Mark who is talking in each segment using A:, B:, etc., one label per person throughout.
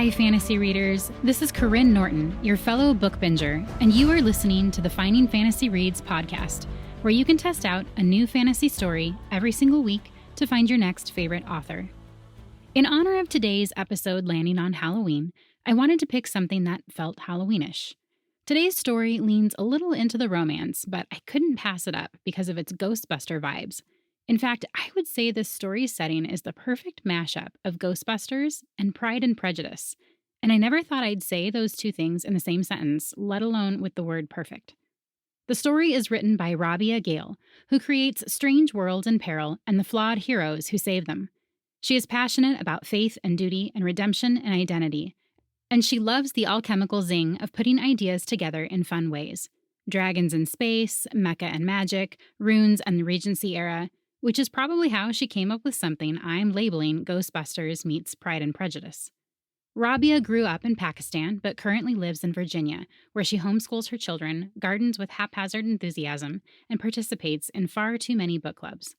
A: Hi, fantasy readers. This is Corinne Norton, your fellow book binger, and you are listening to the Finding Fantasy Reads podcast, where you can test out a new fantasy story every single week to find your next favorite author. In honor of today's episode landing on Halloween, I wanted to pick something that felt Halloweenish. Today's story leans a little into the romance, but I couldn't pass it up because of its Ghostbuster vibes. In fact, I would say this story's setting is the perfect mashup of Ghostbusters and Pride and Prejudice, and I never thought I'd say those two things in the same sentence, let alone with the word perfect. The story is written by Rabia Gale, who creates strange worlds in peril and the flawed heroes who save them. She is passionate about faith and duty and redemption and identity, and she loves the alchemical zing of putting ideas together in fun ways. Dragons in space, mecha and magic, runes and the Regency era, which is probably how she came up with something I'm labeling Ghostbusters meets Pride and Prejudice. Rabia grew up in Pakistan, but currently lives in Virginia, where she homeschools her children, gardens with haphazard enthusiasm, and participates in far too many book clubs.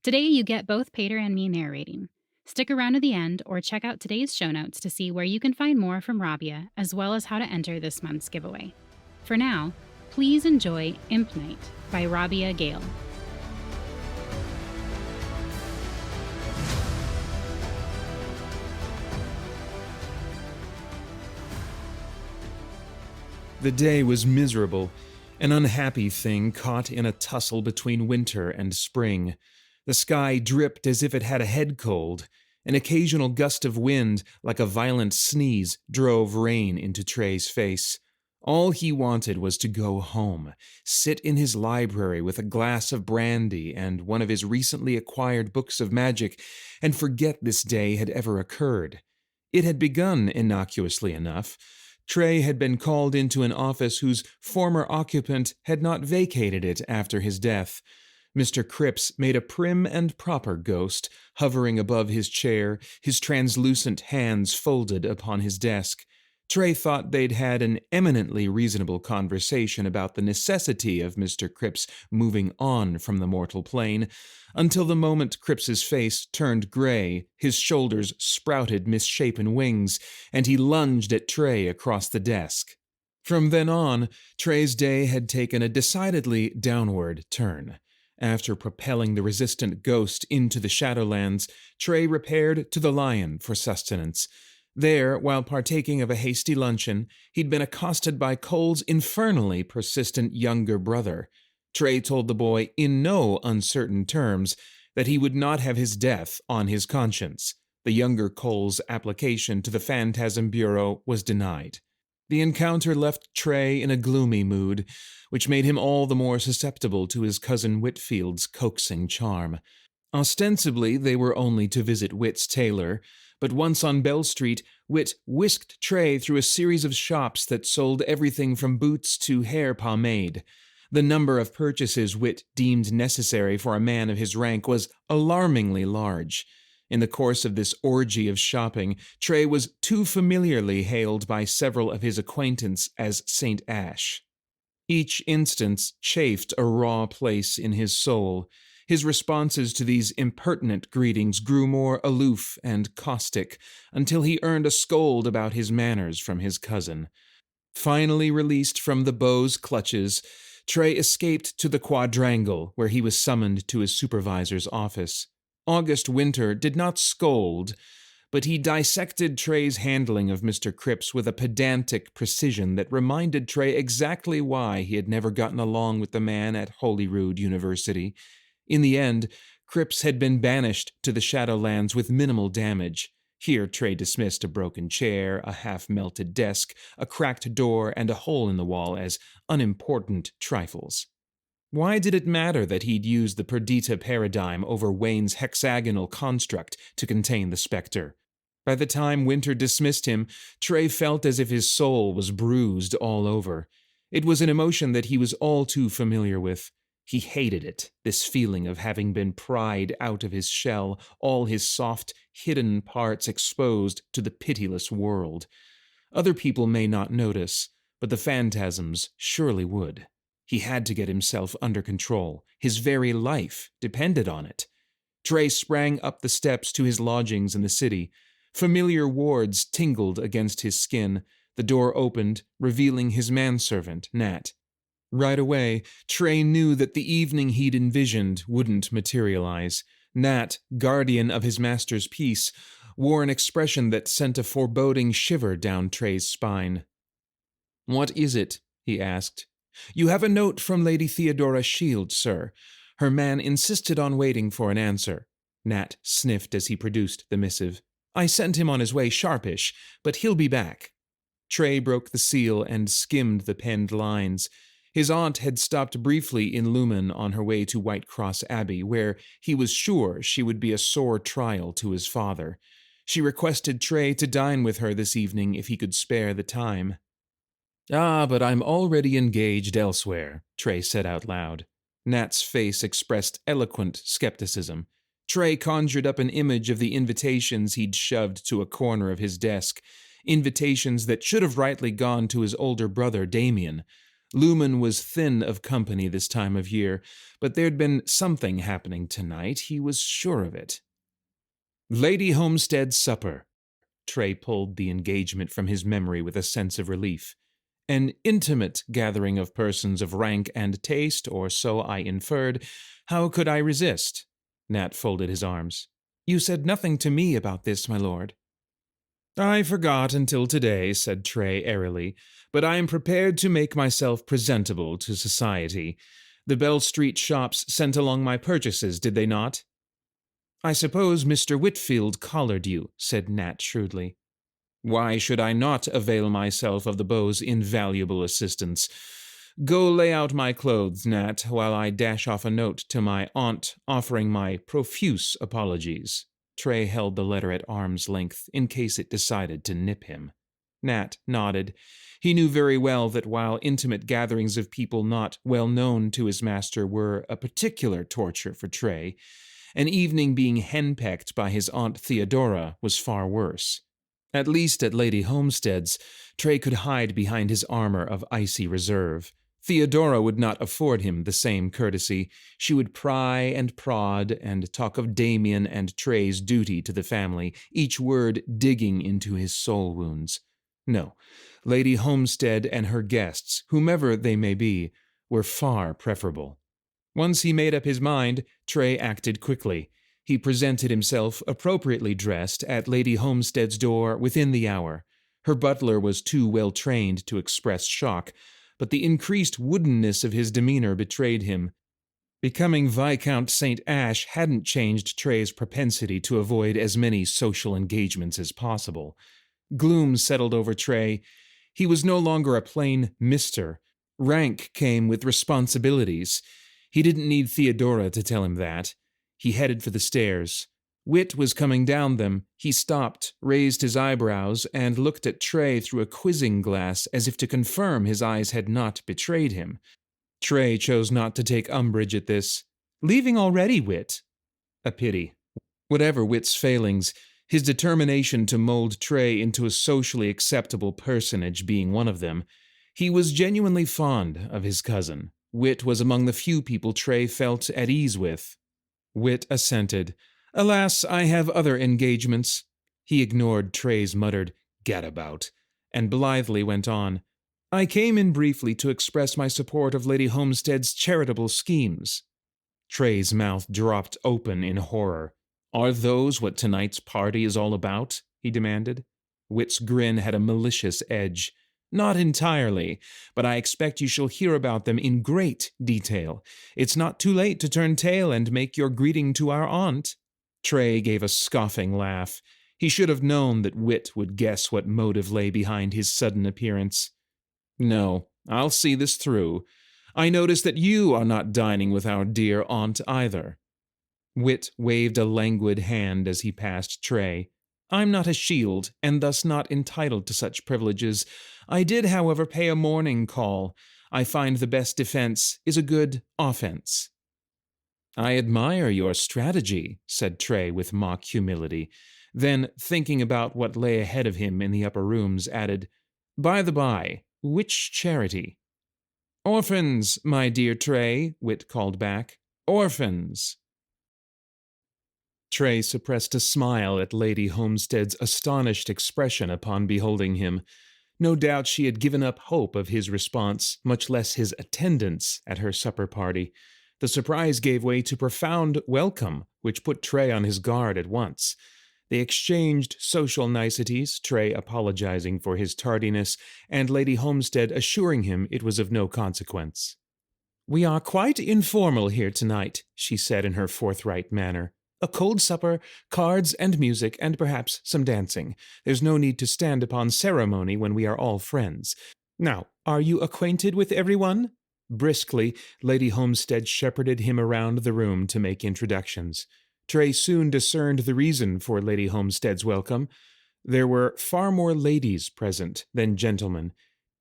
A: Today you get both Paeter and me narrating. Stick around to the end or check out today's show notes to see where you can find more from Rabia, as well as how to enter this month's giveaway. For now, please enjoy Impnight by Rabia Gale.
B: The day was miserable, an unhappy thing caught in a tussle between winter and spring. The sky dripped as if it had a head cold. An occasional gust of wind, like a violent sneeze, drove rain into Trey's face. All he wanted was to go home, sit in his library with a glass of brandy and one of his recently acquired books of magic, and forget this day had ever occurred. It had begun innocuously enough. Trey had been called into an office whose former occupant had not vacated it after his death. Mr. Cripps made a prim and proper ghost, hovering above his chair, his translucent hands folded upon his desk. Trey thought they'd had an eminently reasonable conversation about the necessity of Mr. Cripps moving on from the mortal plane, until the moment Cripps's face turned gray, his shoulders sprouted misshapen wings, and he lunged at Trey across the desk. From then on, Trey's day had taken a decidedly downward turn. After propelling the resistant ghost into the Shadowlands, Trey repaired to the Lion for sustenance. There, while partaking of a hasty luncheon, he'd been accosted by Cole's infernally persistent younger brother. Trey told the boy in no uncertain terms that he would not have his death on his conscience. The younger Cole's application to the Phantasm Bureau was denied. The encounter left Trey in a gloomy mood, which made him all the more susceptible to his cousin Whitfield's coaxing charm. Ostensibly, they were only to visit Whit's tailor, but once on Bell Street, Whit whisked Trey through a series of shops that sold everything from boots to hair pomade. The number of purchases Whit deemed necessary for a man of his rank was alarmingly large. In the course of this orgy of shopping, Trey was too familiarly hailed by several of his acquaintance as Saint Ash. Each instance chafed a raw place in his soul. His responses to these impertinent greetings grew more aloof and caustic, until he earned a scold about his manners from his cousin. Finally released from the beau's clutches, Trey escaped to the quadrangle, where he was summoned to his supervisor's office. August Winter did not scold, but he dissected Trey's handling of Mr. Cripps with a pedantic precision that reminded Trey exactly why he had never gotten along with the man at Holyrood University. In the end, Cripps had been banished to the Shadowlands with minimal damage. Here Trey dismissed a broken chair, a half-melted desk, a cracked door, and a hole in the wall as unimportant trifles. Why did it matter that he'd used the Perdita paradigm over Wayne's hexagonal construct to contain the specter? By the time Winter dismissed him, Trey felt as if his soul was bruised all over. It was an emotion that he was all too familiar with. He hated it, this feeling of having been pried out of his shell, all his soft, hidden parts exposed to the pitiless world. Other people may not notice, but the phantasms surely would. He had to get himself under control. His very life depended on it. Trey sprang up the steps to his lodgings in the city. Familiar wards tingled against his skin. The door opened, revealing his manservant, Nat. Right away, Trey knew that the evening he'd envisioned wouldn't materialize. Nat, guardian of his master's peace, wore an expression that sent a foreboding shiver down Trey's spine. "What is it?" he asked. "You have a note from Lady Theodora Shield, sir." Her man insisted on waiting for an answer. Nat sniffed as he produced the missive. "I sent him on his way sharpish, but he'll be back." Trey broke the seal and skimmed the penned lines. His aunt had stopped briefly in Lumen on her way to Whitecross Abbey, where he was sure she would be a sore trial to his father. She requested Trey to dine with her this evening if he could spare the time. "Ah, but I'm already engaged elsewhere," Trey said out loud. Nat's face expressed eloquent skepticism. Trey conjured up an image of the invitations he'd shoved to a corner of his desk, invitations that should have rightly gone to his older brother Damien. Lumen was thin of company this time of year, but there'd been something happening tonight, he was sure of it. "Lady Homestead's supper." Trey pulled the engagement from his memory with a sense of relief. "An intimate gathering of persons of rank and taste, or so I inferred. How could I resist?" Nat folded his arms. "You said nothing to me about this, my lord." "I forgot until today," said Trey airily, "but I am prepared to make myself presentable to society. The Bell Street shops sent along my purchases, did they not?" "I suppose Mr. Whitfield collared you," said Nat shrewdly. "Why should I not avail myself of the beau's invaluable assistance? Go lay out my clothes, Nat, while I dash off a note to my aunt offering my profuse apologies." Trey held the letter at arm's length in case it decided to nip him. Nat nodded. He knew very well that while intimate gatherings of people not well known to his master were a particular torture for Trey, an evening being henpecked by his Aunt Theodora was far worse. At least at Lady Homestead's, Trey could hide behind his armor of icy reserve. Theodora would not afford him the same courtesy. She would pry and prod and talk of Damien and Trey's duty to the family, each word digging into his soul wounds. No, Lady Homestead and her guests, whomever they may be, were far preferable. Once he made up his mind, Trey acted quickly. He presented himself appropriately dressed at Lady Homestead's door within the hour. Her butler was too well trained to express shock, but the increased woodenness of his demeanor betrayed him. Becoming Viscount St. Ash hadn't changed Trey's propensity to avoid as many social engagements as possible. Gloom settled over Trey. He was no longer a plain Mr. Rank came with responsibilities. He didn't need Theodora to tell him that. He headed for the stairs. Wit was coming down them. He stopped, raised his eyebrows, and looked at Trey through a quizzing glass as if to confirm his eyes had not betrayed him. Trey chose not to take umbrage at this. "Leaving already, Wit?" A pity. Whatever Wit's failings, his determination to mold Trey into a socially acceptable personage being one of them, he was genuinely fond of his cousin. Wit was among the few people Trey felt at ease with. Wit assented. "Alas, I have other engagements." He ignored Trey's muttered "gadabout," and blithely went on. "I came in briefly to express my support of Lady Homestead's charitable schemes." Trey's mouth dropped open in horror. "Are those what tonight's party is all about?" he demanded. Wit's grin had a malicious edge. "Not entirely, but I expect you shall hear about them in great detail. It's not too late to turn tail and make your greeting to our aunt." Trey gave a scoffing laugh. He should have known that Wit would guess what motive lay behind his sudden appearance. "No, I'll see this through. I notice that you are not dining with our dear aunt either." Wit waved a languid hand as he passed Trey. "I'm not a shield, and thus not entitled to such privileges. I did, however, pay a morning call. I find the best defense is a good offense." "I admire your strategy," said Trey with mock humility. Then, thinking about what lay ahead of him in the upper rooms, added, "By the by, which charity?" "Orphans, my dear Trey," Wit called back. "Orphans." Trey suppressed a smile at Lady Homestead's astonished expression upon beholding him. No doubt she had given up hope of his response, much less his attendance at her supper party. The surprise gave way to profound welcome, which put Trey on his guard at once. They exchanged social niceties, Trey apologizing for his tardiness, and Lady Homestead assuring him it was of no consequence. "We are quite informal here tonight," she said in her forthright manner. "A cold supper, cards and music, and perhaps some dancing. There's no need to stand upon ceremony when we are all friends. Now, are you acquainted with everyone?" Briskly, Lady Homestead shepherded him around the room to make introductions. Trey soon discerned the reason for Lady Homestead's welcome. There were far more ladies present than gentlemen.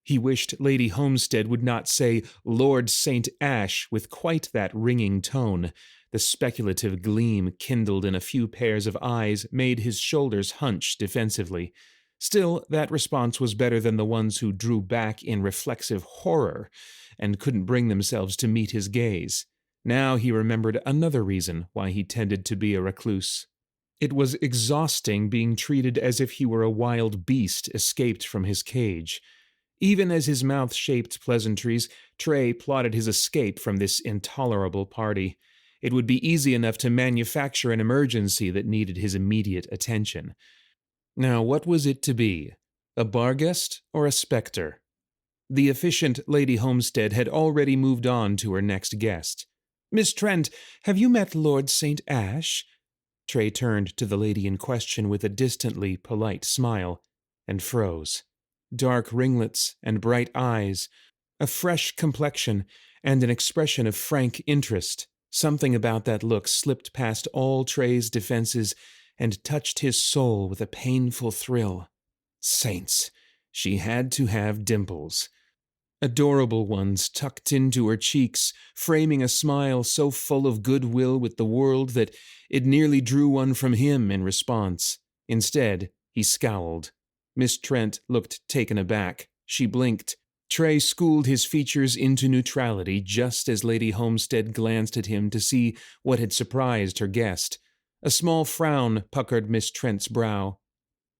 B: He wished Lady Homestead would not say Lord St. Ash with quite that ringing tone. The speculative gleam kindled in a few pairs of eyes made his shoulders hunch defensively. Still, that response was better than the ones who drew back in reflexive horror and couldn't bring themselves to meet his gaze. Now he remembered another reason why he tended to be a recluse. It was exhausting being treated as if he were a wild beast escaped from his cage. Even as his mouth shaped pleasantries, Trey plotted his escape from this intolerable party. It would be easy enough to manufacture an emergency that needed his immediate attention. Now, what was it to be? A Barghest or a specter? The efficient Lady Homestead had already moved on to her next guest. "Miss Trent, have you met Lord St. Ash?" Trey turned to the lady in question with a distantly polite smile, and froze. Dark ringlets and bright eyes, a fresh complexion, and an expression of frank interest. Something about that look slipped past all Trey's defenses and touched his soul with a painful thrill. Saints, she had to have dimples. Adorable ones tucked into her cheeks, framing a smile so full of goodwill with the world that it nearly drew one from him in response. Instead, he scowled. Miss Trent looked taken aback. She blinked. Trey schooled his features into neutrality just as Lady Homestead glanced at him to see what had surprised her guest. A small frown puckered Miss Trent's brow.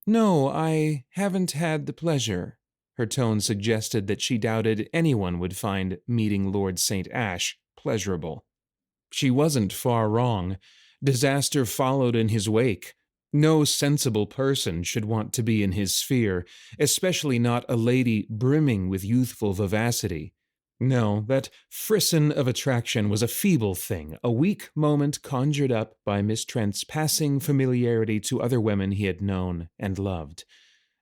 B: "No, I haven't had the pleasure." Her tone suggested that she doubted anyone would find meeting Lord St. Ash pleasurable. She wasn't far wrong. Disaster followed in his wake. No sensible person should want to be in his sphere, especially not a lady brimming with youthful vivacity. No, that frisson of attraction was a feeble thing, a weak moment conjured up by Miss Trent's passing familiarity to other women he had known and loved.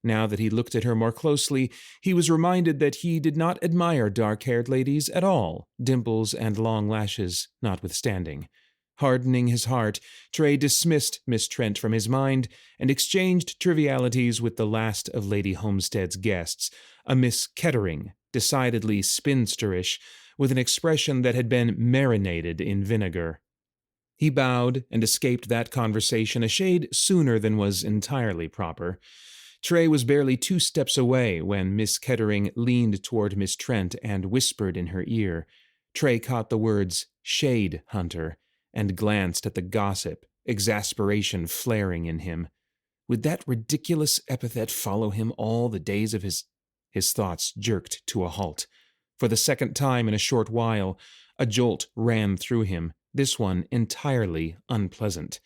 B: Now that he looked at her more closely, he was reminded that he did not admire dark-haired ladies at all, dimples and long lashes notwithstanding. Hardening his heart, Trey dismissed Miss Trent from his mind and exchanged trivialities with the last of Lady Homestead's guests, a Miss Kettering, decidedly spinsterish, with an expression that had been marinated in vinegar. He bowed and escaped that conversation a shade sooner than was entirely proper. Trey was barely 2 steps away when Miss Kettering leaned toward Miss Trent and whispered in her ear. Trey caught the words, "shade hunter," and glanced at the gossip, exasperation flaring in him. Would that ridiculous epithet follow him all the days of his thoughts jerked to a halt. For the second time in a short while, a jolt ran through him, this one entirely unpleasant.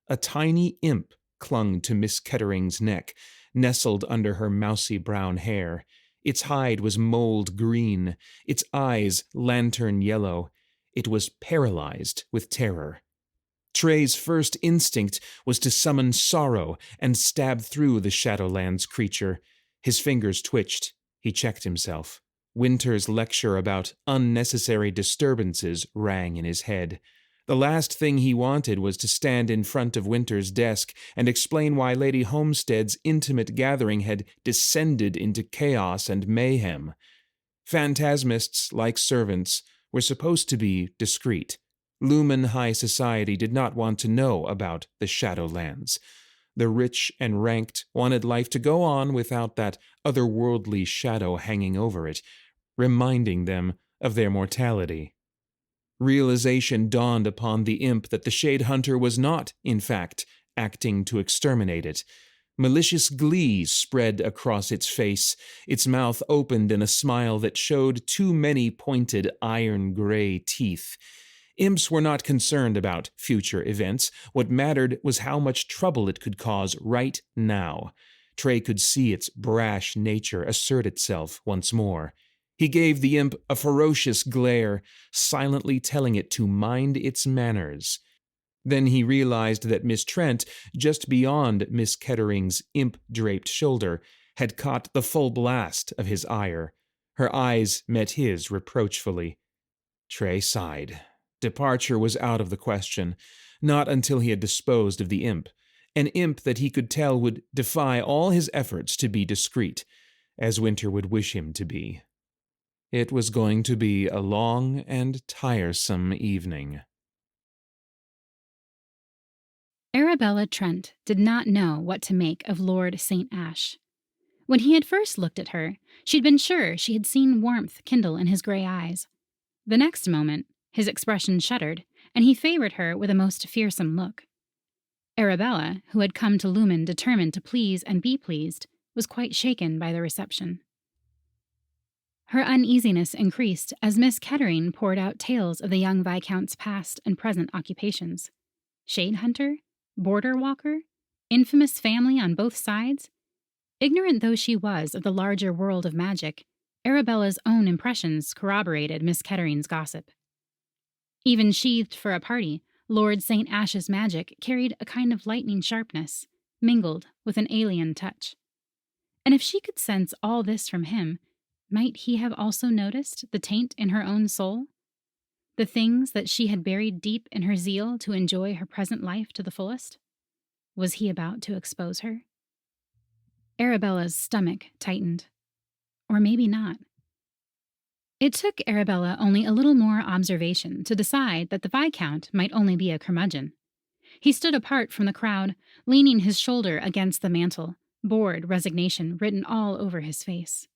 B: A tiny imp clung to Miss Kettering's neck, nestled under her mousy brown hair. Its hide was mold green, its eyes lantern yellow. It was paralyzed with terror. Trey's first instinct was to summon sorrow and stab through the Shadowlands creature. His fingers twitched. He checked himself. Winter's lecture about unnecessary disturbances rang in his head. The last thing he wanted was to stand in front of Winter's desk and explain why Lady Homestead's intimate gathering had descended into chaos and mayhem. Phantasmists, like servants, were supposed to be discreet. Lumen High Society did not want to know about the Shadowlands. The rich and ranked wanted life to go on without that otherworldly shadow hanging over it, reminding them of their mortality. Realization dawned upon the imp that the Shade Hunter was not, in fact, acting to exterminate it. Malicious glee spread across its face, its mouth opened in a smile that showed too many pointed iron-gray teeth. Imps were not concerned about future events. What mattered was how much trouble it could cause right now. Trey could see its brash nature assert itself once more. He gave the imp a ferocious glare, silently telling it to mind its manners. Then he realized that Miss Trent, just beyond Miss Kettering's imp-draped shoulder, had caught the full blast of his ire. Her eyes met his reproachfully. Trey sighed. Departure was out of the question, not until he had disposed of the imp, an imp that he could tell would defy all his efforts to be discreet, as Winter would wish him to be. It was going to be a long and tiresome evening.
A: Arabella Trent did not know what to make of Lord St. Ash. When he had first looked at her, she'd been sure she had seen warmth kindle in his gray eyes. The next moment, his expression shuddered, and he favored her with a most fearsome look. Arabella, who had come to Lumen determined to please and be pleased, was quite shaken by the reception. Her uneasiness increased as Miss Karyne poured out tales of the young Viscount's past and present occupations. Shade hunter? Border walker? Infamous family on both sides? Ignorant though she was of the larger world of magic, Arabella's own impressions corroborated Miss Kettering's gossip. Even sheathed for a party, Lord St. Ash's magic carried a kind of lightning sharpness, mingled with an alien touch. And if she could sense all this from him, might he have also noticed the taint in her own soul? The things that she had buried deep in her zeal to enjoy her present life to the fullest? Was he about to expose her? Arabella's stomach tightened. Or maybe not. It took Arabella only a little more observation to decide that the Viscount might only be a curmudgeon. He stood apart from the crowd, leaning his shoulder against the mantel, bored resignation written all over his face.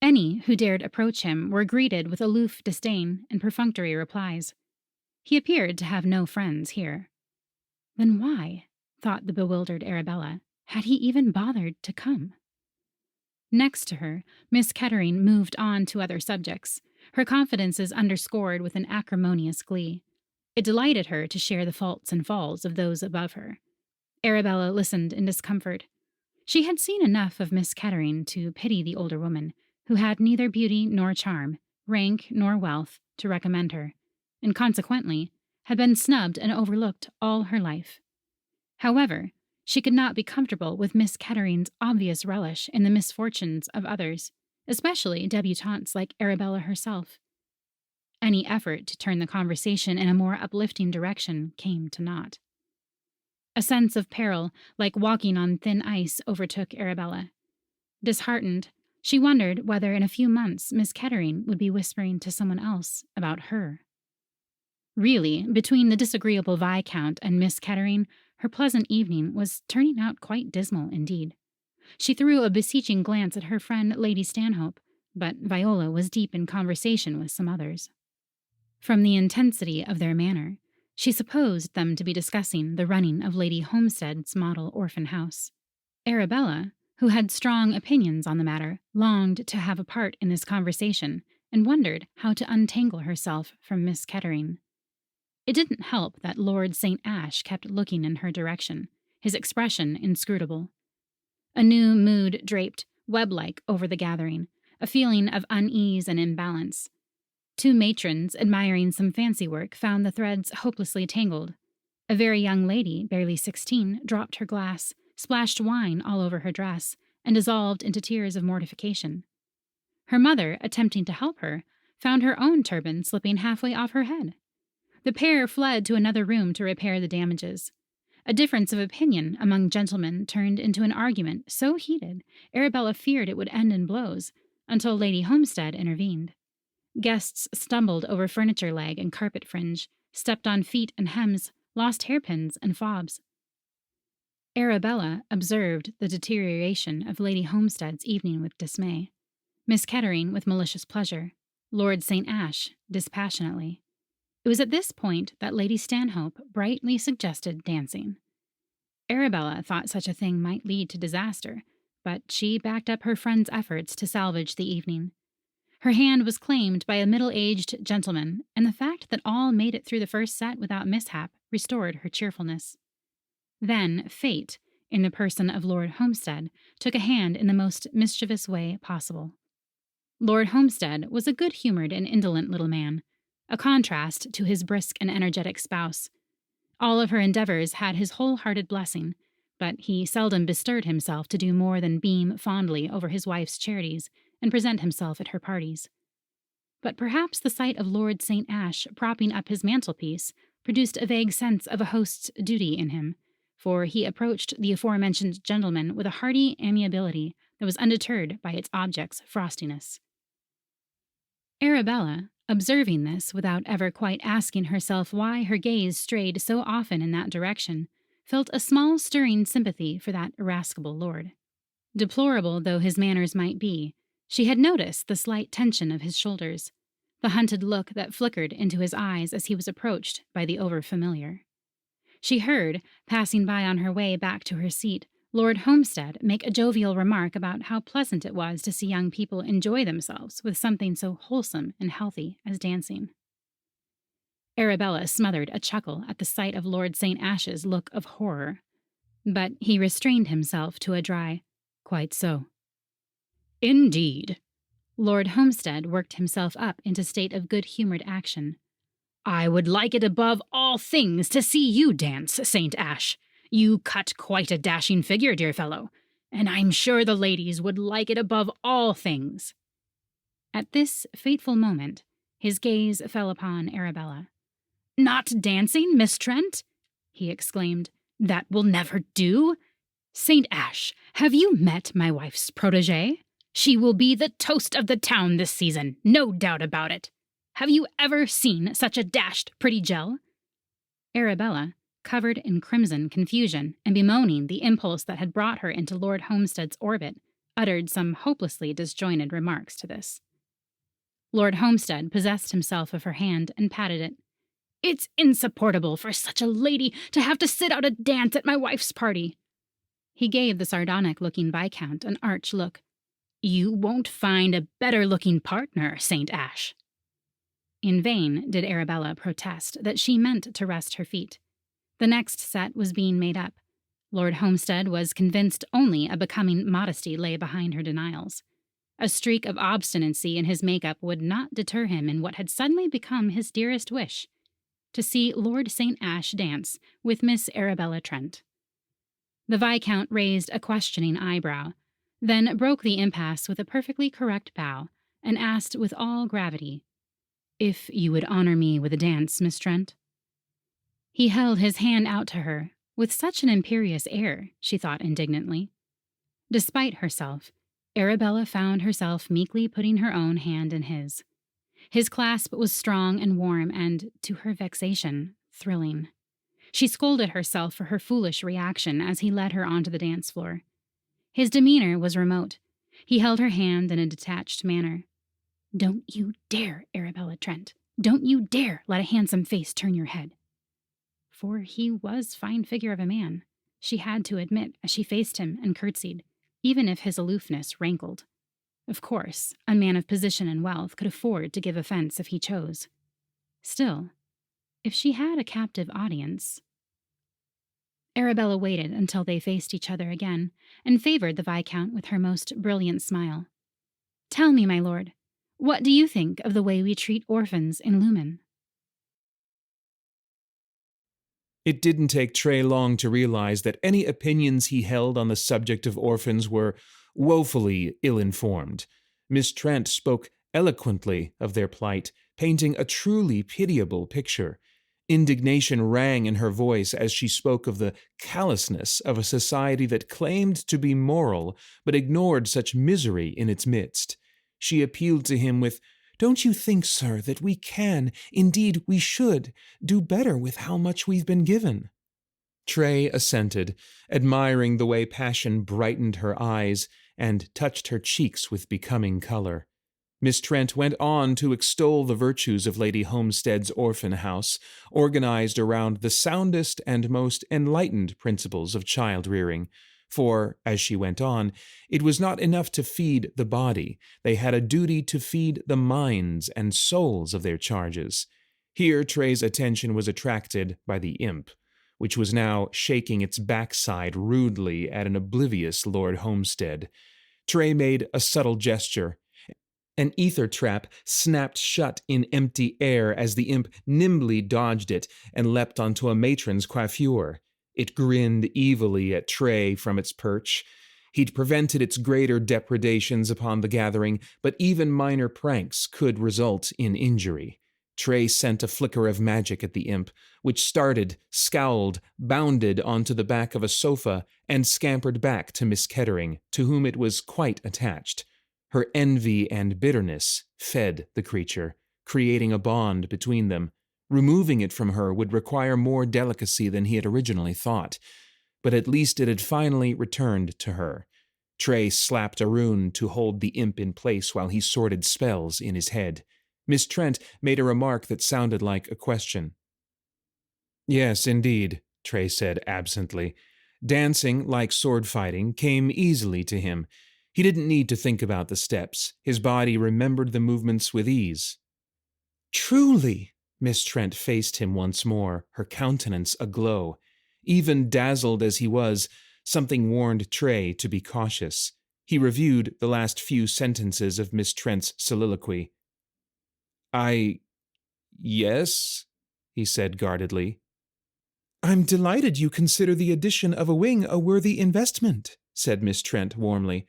A: Any who dared approach him were greeted with aloof disdain and perfunctory replies. He appeared to have no friends here. Then why, thought the bewildered Arabella, had he even bothered to come? Next to her, Miss Karyne moved on to other subjects, her confidences underscored with an acrimonious glee. It delighted her to share the faults and falls of those above her. Arabella listened in discomfort. She had seen enough of Miss Karyne to pity the older woman, who had neither beauty nor charm, rank nor wealth, to recommend her, and consequently had been snubbed and overlooked all her life. However, she could not be comfortable with Miss Kettering's obvious relish in the misfortunes of others, especially debutantes like Arabella herself. Any effort to turn the conversation in a more uplifting direction came to naught. A sense of peril, like walking on thin ice, overtook Arabella. Disheartened, she wondered whether in a few months Miss Karyne would be whispering to someone else about her. Really, between the disagreeable Viscount and Miss Karyne, her pleasant evening was turning out quite dismal indeed. She threw a beseeching glance at her friend Lady Stanhope, but Viola was deep in conversation with some others. From the intensity of their manner, she supposed them to be discussing the running of Lady Homestead's model orphan house. Arabella, who had strong opinions on the matter, longed to have a part in this conversation and wondered how to untangle herself from Miss Karyne. It didn't help that Lord St. Ash kept looking in her direction, his expression inscrutable. A new mood draped, web-like, over the gathering, a feeling of unease and imbalance. Two matrons, admiring some fancy work, found the threads hopelessly tangled. A very young lady, barely 16, dropped her glass, splashed wine all over her dress, and dissolved into tears of mortification. Her mother, attempting to help her, found her own turban slipping halfway off her head. The pair fled to another room to repair the damages. A difference of opinion among gentlemen turned into an argument so heated, Arabella feared it would end in blows, until Lady Homestead intervened. Guests stumbled over furniture leg and carpet fringe, stepped on feet and hems, lost hairpins and fobs. Arabella observed the deterioration of Lady Homestead's evening with dismay, Miss Karyne with malicious pleasure, Lord St. Ash dispassionately. It was at this point that Lady Stanhope brightly suggested dancing. Arabella thought such a thing might lead to disaster, but she backed up her friend's efforts to salvage the evening. Her hand was claimed by a middle-aged gentleman, and the fact that all made it through the first set without mishap restored her cheerfulness. Then fate, in the person of Lord Homestead, took a hand in the most mischievous way possible. Lord Homestead was a good-humored and indolent little man, a contrast to his brisk and energetic spouse. All of her endeavors had his wholehearted blessing, but he seldom bestirred himself to do more than beam fondly over his wife's charities and present himself at her parties. But perhaps the sight of Lord St. Ash propping up his mantelpiece produced a vague sense of a host's duty in him, for he approached the aforementioned gentleman with a hearty amiability that was undeterred by its object's frostiness. Arabella, observing this without ever quite asking herself why her gaze strayed so often in that direction, felt a small stirring sympathy for that irascible lord. Deplorable though his manners might be, she had noticed the slight tension of his shoulders, the hunted look that flickered into his eyes as he was approached by the overfamiliar. She heard, passing by on her way back to her seat, Lord Homestead make a jovial remark about how pleasant it was to see young people enjoy themselves with something so wholesome and healthy as dancing. Arabella smothered a chuckle at the sight of Lord St. Ash's look of horror, but he restrained himself to a dry, "Quite so." "Indeed." Lord Homestead worked himself up into state of good-humored action. "I would like it above all things to see you dance, St. Ash. You cut quite a dashing figure, dear fellow, and I'm sure the ladies would like it above all things." At this fateful moment, his gaze fell upon Arabella. "Not dancing, Miss Trent?" he exclaimed. "That will never do. St. Ash, have you met my wife's protégée? She will be the toast of the town this season, no doubt about it. Have you ever seen such a dashed pretty gel?" Arabella, covered in crimson confusion and bemoaning the impulse that had brought her into Lord Homestead's orbit, uttered some hopelessly disjointed remarks to this. Lord Homestead possessed himself of her hand and patted it. "It's insupportable for such a lady to have to sit out a dance at my wife's party." He gave the sardonic-looking Viscount an arch look. "You won't find a better-looking partner, St. Ash." In vain did Arabella protest that she meant to rest her feet. The next set was being made up. Lord Homestead was convinced only a becoming modesty lay behind her denials. A streak of obstinacy in his makeup would not deter him in what had suddenly become his dearest wish, to see Lord St. Ash dance with Miss Arabella Trent. The Viscount raised a questioning eyebrow, then broke the impasse with a perfectly correct bow, and asked with all gravity, "If you would honor me with a dance, Miss Trent?" He held his hand out to her, with such an imperious air, she thought indignantly. Despite herself, Arabella found herself meekly putting her own hand in his. His clasp was strong and warm and, to her vexation, thrilling. She scolded herself for her foolish reaction as he led her onto the dance floor. His demeanor was remote. He held her hand in a detached manner. "Don't you dare, Arabella Trent. Don't you dare let a handsome face turn your head." For he was fine figure of a man, she had to admit as she faced him and curtsied, even if his aloofness rankled. Of course, a man of position and wealth could afford to give offense if he chose. Still, if she had a captive audience... Arabella waited until they faced each other again, and favored the Viscount with her most brilliant smile. "Tell me, my lord, what do you think of the way we treat orphans in Lumen?"
B: It didn't take Trey long to realize that any opinions he held on the subject of orphans were woefully ill-informed. Miss Trent spoke eloquently of their plight, painting a truly pitiable picture. Indignation rang in her voice as she spoke of the callousness of a society that claimed to be moral but ignored such misery in its midst. She appealed to him with, "Don't you think, sir, that we can, indeed we should, do better with how much we've been given?" Trey assented, admiring the way passion brightened her eyes and touched her cheeks with becoming color. Miss Trent went on to extol the virtues of Lady Homestead's orphan house, organized around the soundest and most enlightened principles of child-rearing. For, as she went on, it was not enough to feed the body, they had a duty to feed the minds and souls of their charges. Here Trey's attention was attracted by the imp, which was now shaking its backside rudely at an oblivious Lord Homestead. Trey made a subtle gesture. An ether trap snapped shut in empty air as the imp nimbly dodged it and leapt onto a matron's coiffure. It grinned evilly at Trey from its perch. He'd prevented its greater depredations upon the gathering, but even minor pranks could result in injury. Trey sent a flicker of magic at the imp, which started, scowled, bounded onto the back of a sofa, and scampered back to Miss Kettering, to whom it was quite attached. Her envy and bitterness fed the creature, creating a bond between them. Removing it from her would require more delicacy than he had originally thought, but at least it had finally returned to her. Trey slapped a rune to hold the imp in place while he sorted spells in his head. Miss Trent made a remark that sounded like a question. "Yes, indeed," Trey said absently. Dancing, like sword fighting, came easily to him. He didn't need to think about the steps. His body remembered the movements with ease. "Truly," Miss Trent faced him once more, her countenance aglow. Even dazzled as he was, something warned Trey to be cautious. He reviewed the last few sentences of Miss Trent's soliloquy. Yes, he said guardedly. "I'm delighted you consider the addition of a wing a worthy investment," said Miss Trent warmly.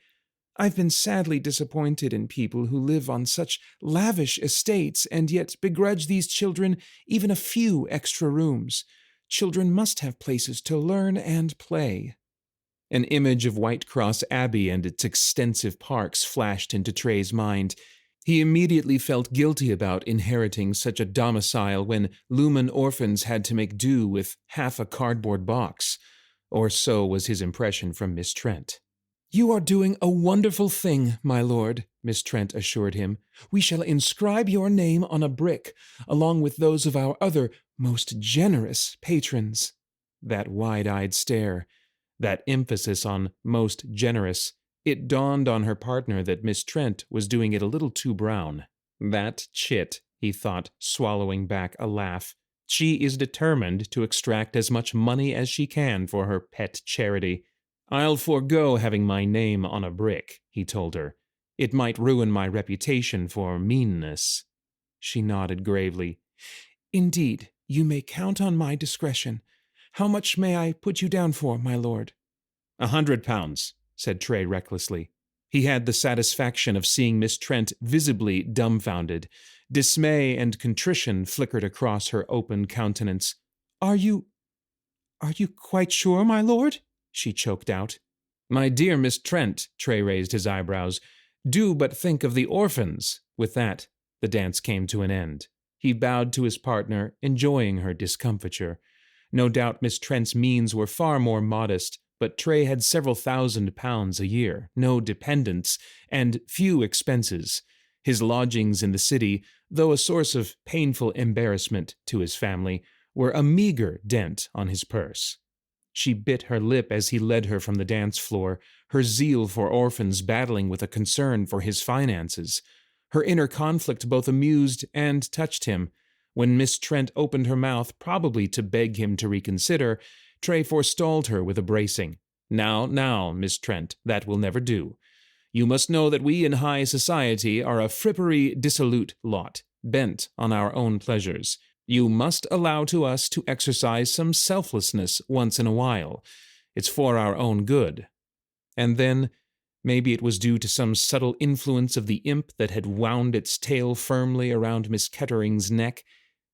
B: "I've been sadly disappointed in people who live on such lavish estates and yet begrudge these children even a few extra rooms. Children must have places to learn and play." An image of Whitecross Abbey and its extensive parks flashed into Trey's mind. He immediately felt guilty about inheriting such a domicile when Lumen orphans had to make do with half a cardboard box. Or so was his impression from Miss Trent. "You are doing a wonderful thing, my lord," Miss Trent assured him. "We shall inscribe your name on a brick, along with those of our other most generous patrons." That wide-eyed stare, that emphasis on most generous, it dawned on her partner that Miss Trent was doing it a little too brown. "That chit," he thought, swallowing back a laugh. "She is determined to extract as much money as she can for her pet charity. I'll forego having my name on a brick," he told her. "It might ruin my reputation for meanness." She nodded gravely. "Indeed, you may count on my discretion. How much may I put you down for, my lord?" £100, said Trey recklessly. He had the satisfaction of seeing Miss Trent visibly dumbfounded. Dismay and contrition flickered across her open countenance. Are you quite sure, my lord?" she choked out. "My dear Miss Trent," Trey raised his eyebrows, "do but think of the orphans." With that, the dance came to an end. He bowed to his partner, enjoying her discomfiture. No doubt Miss Trent's means were far more modest, but Trey had several £1,000s a year, no dependents, and few expenses. His lodgings in the city, though a source of painful embarrassment to his family, were a meager dent on his purse. She bit her lip as he led her from the dance floor, her zeal for orphans battling with a concern for his finances. Her inner conflict both amused and touched him. When Miss Trent opened her mouth, probably to beg him to reconsider, Trey forestalled her with a bracing. Now, Miss Trent, that will never do. You must know that we in high society are a frippery, dissolute lot, bent on our own pleasures. You must allow to us to exercise some selflessness once in a while. It's for our own good." And then, maybe it was due to some subtle influence of the imp that had wound its tail firmly around Miss Kettering's neck,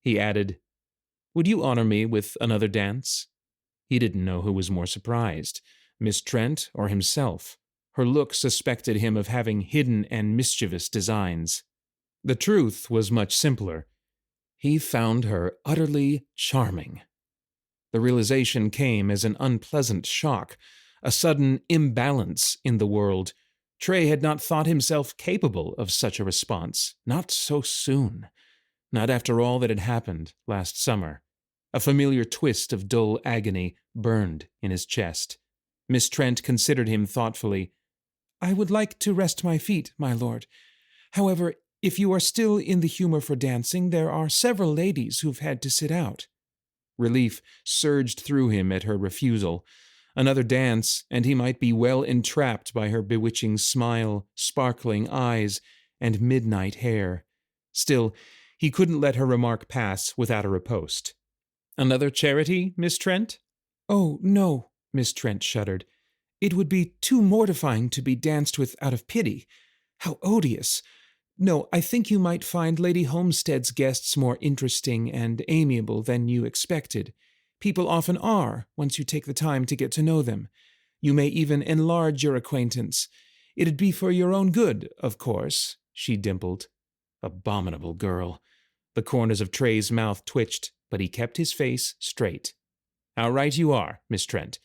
B: he added, "Would you honor me with another dance?" He didn't know who was more surprised, Miss Trent or himself. Her look suspected him of having hidden and mischievous designs. The truth was much simpler. He found her utterly charming. The realization came as an unpleasant shock, a sudden imbalance in the world. Trey had not thought himself capable of such a response, not so soon. Not after all that had happened last summer. A familiar twist of dull agony burned in his chest. Miss Trent considered him thoughtfully. "I would like to rest my feet, my lord. However, if you are still in the humor for dancing, there are several ladies who've had to sit out." Relief surged through him at her refusal. Another dance, and he might be well entrapped by her bewitching smile, sparkling eyes, and midnight hair. Still, he couldn't let her remark pass without a riposte. "Another charity, Miss Trent?" "Oh, no," Miss Trent shuddered. "It would be too mortifying to be danced with out of pity. How odious! No, I think you might find Lady Homestead's guests more interesting and amiable than you expected. People often are, once you take the time to get to know them. You may even enlarge your acquaintance. It'd be for your own good, of course," she dimpled. Abominable girl. The corners of Trey's mouth twitched, but he kept his face straight. "How right you are, Miss Trent.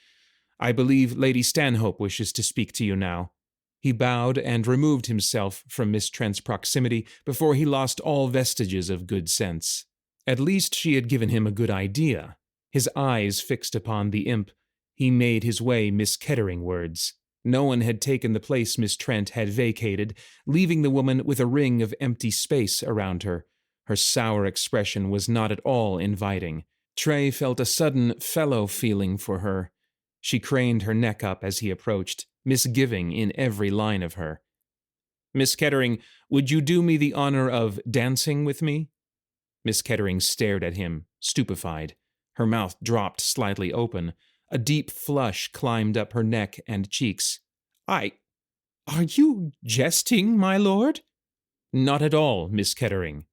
B: I believe Lady Stanhope wishes to speak to you now." He bowed and removed himself from Miss Trent's proximity before he lost all vestiges of good sense. At least she had given him a good idea. His eyes fixed upon the imp, he made his way Miss Ketteringwards. No one had taken the place Miss Trent had vacated, leaving the woman with a ring of empty space around her. Her sour expression was not at all inviting. Trey felt a sudden fellow feeling for her. She craned her neck up as he approached, misgiving in every line of her. "Miss Kettering, would you do me the honor of dancing with me?" Miss Kettering stared at him, stupefied. Her mouth dropped slightly open. A deep flush climbed up her neck and cheeks. Are you jesting, my lord?" "Not at all, Miss Kettering."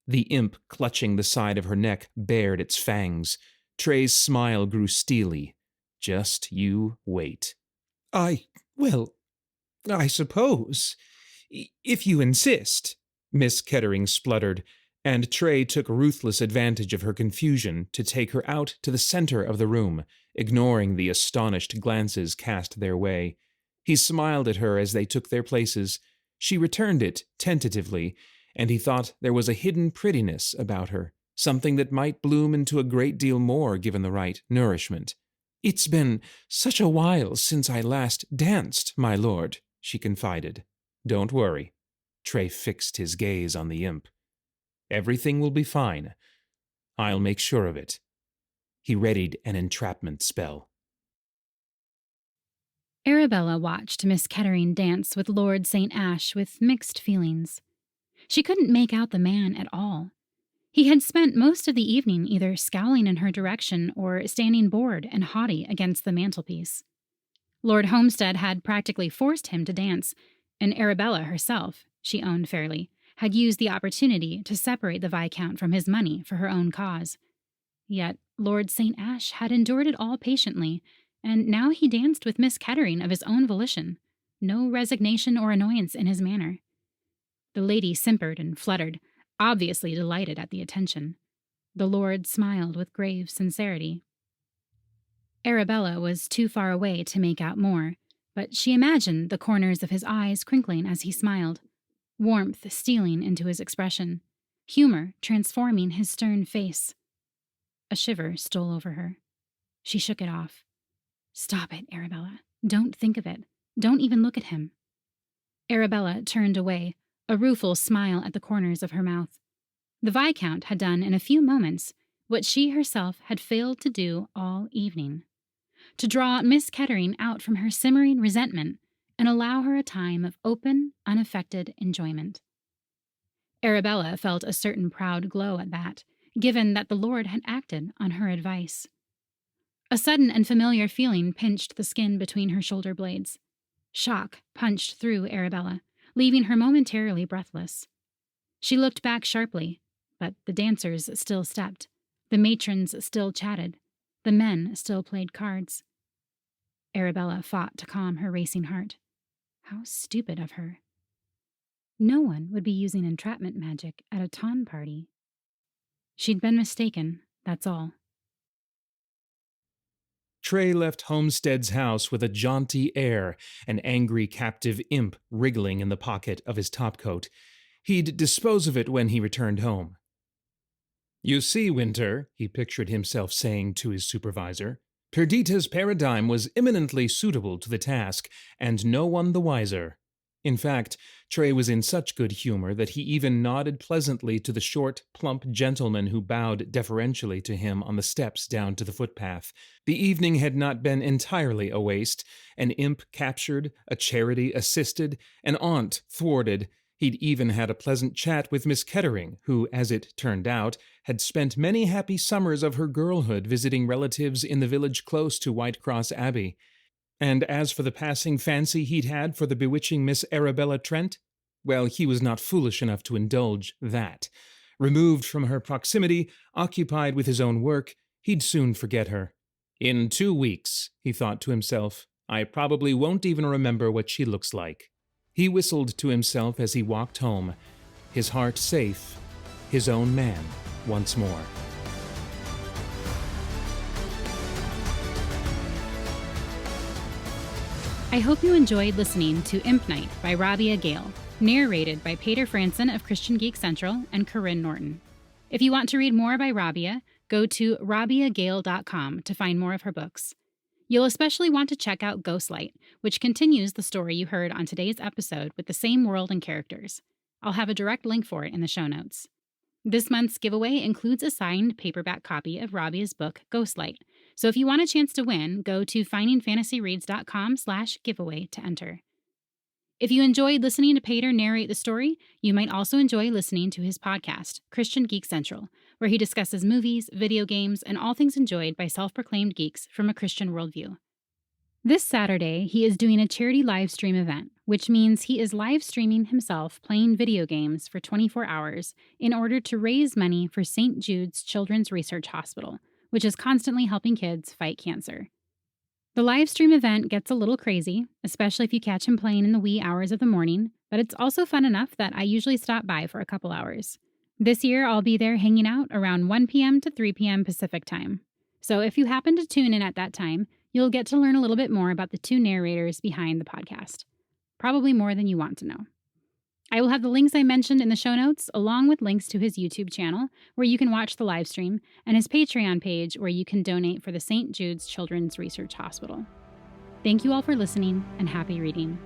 B: The imp clutching the side of her neck bared its fangs. Trey's smile grew steely. "Just you wait." Well, I suppose, if you insist," Miss Kettering spluttered, and Trey took ruthless advantage of her confusion to take her out to the center of the room, ignoring the astonished glances cast their way. He smiled at her as they took their places. She returned it tentatively, and he thought there was a hidden prettiness about her, something that might bloom into a great deal more given the right nourishment. "It's been such a while since I last danced, my lord," she confided. "Don't worry." Trey fixed his gaze on the imp. "Everything will be fine. I'll make sure of it." He readied an entrapment spell.
A: Arabella watched Miss Kettering dance with Lord St. Ash with mixed feelings. She couldn't make out the man at all. He had spent most of the evening either scowling in her direction or standing bored and haughty against the mantelpiece. Lord Homestead had practically forced him to dance, and Arabella herself, she owned fairly, had used the opportunity to separate the Viscount from his money for her own cause. Yet Lord St. Ash had endured it all patiently, and now he danced with Miss Kettering of his own volition, no resignation or annoyance in his manner. The lady simpered and fluttered, obviously delighted at the attention. The lord smiled with grave sincerity. Arabella was too far away to make out more, but she imagined the corners of his eyes crinkling as he smiled, warmth stealing into his expression, humor transforming his stern face. A shiver stole over her. She shook it off. "Stop it, Arabella. Don't think of it. Don't even look at him." Arabella turned away, a rueful smile at the corners of her mouth. The Viscount had done in a few moments what she herself had failed to do all evening: to draw Miss Kettering out from her simmering resentment and allow her a time of open, unaffected enjoyment. Arabella felt a certain proud glow at that, given that the Lord had acted on her advice. A sudden and familiar feeling pinched the skin between her shoulder blades. Shock punched through Arabella, leaving her momentarily breathless. She looked back sharply, but the dancers still stepped, the matrons still chatted, the men still played cards. Arabella fought to calm her racing heart. How stupid of her. No one would be using entrapment magic at a ton party. She'd been mistaken, that's all.
B: Trey left Homestead's house with a jaunty air, an angry captive imp wriggling in the pocket of his topcoat. He'd dispose of it when he returned home. "You see, Winter," he pictured himself saying to his supervisor, "Perdita's paradigm was eminently suitable to the task, and no one the wiser." In fact, Trey was in such good humor that he even nodded pleasantly to the short, plump gentleman who bowed deferentially to him on the steps down to the footpath. The evening had not been entirely a waste. An imp captured, a charity assisted, an aunt thwarted. He'd even had a pleasant chat with Miss Kettering, who, as it turned out, had spent many happy summers of her girlhood visiting relatives in the village close to Whitecross Abbey. And as for the passing fancy he'd had for the bewitching Miss Arabella Trent, well, he was not foolish enough to indulge that. Removed from her proximity, occupied with his own work, he'd soon forget her. "In 2 weeks," he thought to himself, "I probably won't even remember what she looks like." He whistled to himself as he walked home, his heart safe, his own man once more.
A: I hope you enjoyed listening to Impnight by Rabia Gale, narrated by Paeter Frandsen of Christian Geek Central and Karyne Norton. If you want to read more by Rabia, go to rabiagale.com to find more of her books. You'll especially want to check out Ghostlight, which continues the story you heard on today's episode with the same world and characters. I'll have a direct link for it in the show notes. This month's giveaway includes a signed paperback copy of Rabia's book, Ghostlight. So if you want a chance to win, go to findingfantasyreads.com/giveaway to enter. If you enjoyed listening to Paeter narrate the story, you might also enjoy listening to his podcast, Christian Geek Central, where he discusses movies, video games, and all things enjoyed by self-proclaimed geeks from a Christian worldview. This Saturday, he is doing a charity live stream event, which means he is live streaming himself playing video games for 24 hours in order to raise money for St. Jude's Children's Research Hospital, which is constantly helping kids fight cancer. The live stream event gets a little crazy, especially if you catch him playing in the wee hours of the morning, but it's also fun enough that I usually stop by for a couple hours. This year, I'll be there hanging out around 1 p.m. to 3 p.m. Pacific time. So if you happen to tune in at that time, you'll get to learn a little bit more about the two narrators behind the podcast. Probably more than you want to know. I will have the links I mentioned in the show notes, along with links to his YouTube channel, where you can watch the live stream, and his Patreon page, where you can donate for the St. Jude's Children's Research Hospital. Thank you all for listening, and happy reading.